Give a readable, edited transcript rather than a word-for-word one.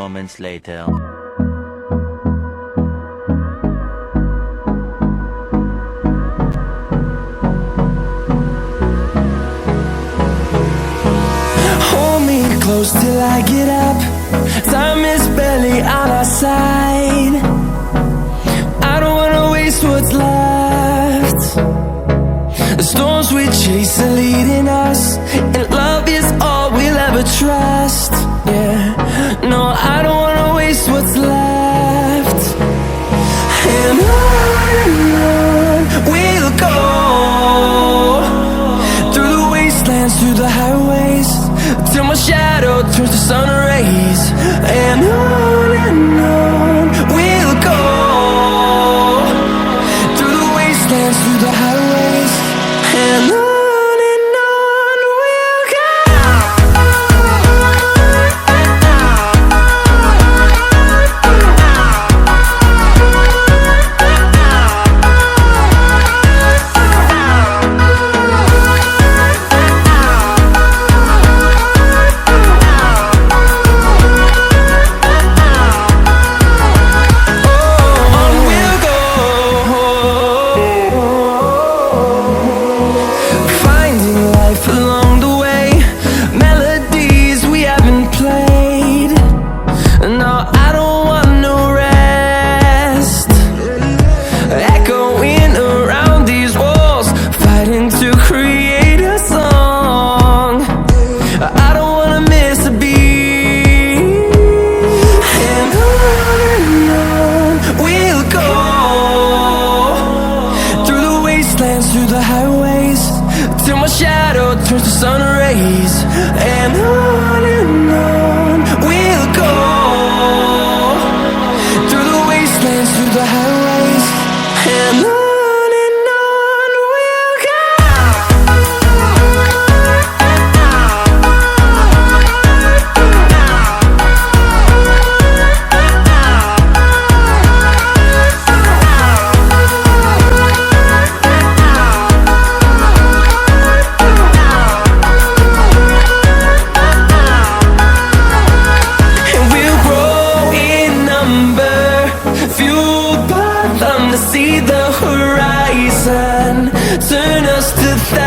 moments later. Hold me close till I get up. Time is barely on our side. I don't wanna waste what's left. The storms we chase are leading us, and love is all we'll ever trust. Yeah, no, I don't wanna waste what's left. And on we'll go, through the wastelands, through the highways, till my shadow turns to sun rays. And on we'll go, through the wastelands, through the highways, and on we'll go. Through the highways, till my shadow turns to sun rays. And on we'll go, through the wastelands, through the highways, and on we'll go. See the horizon, turn us to thousands.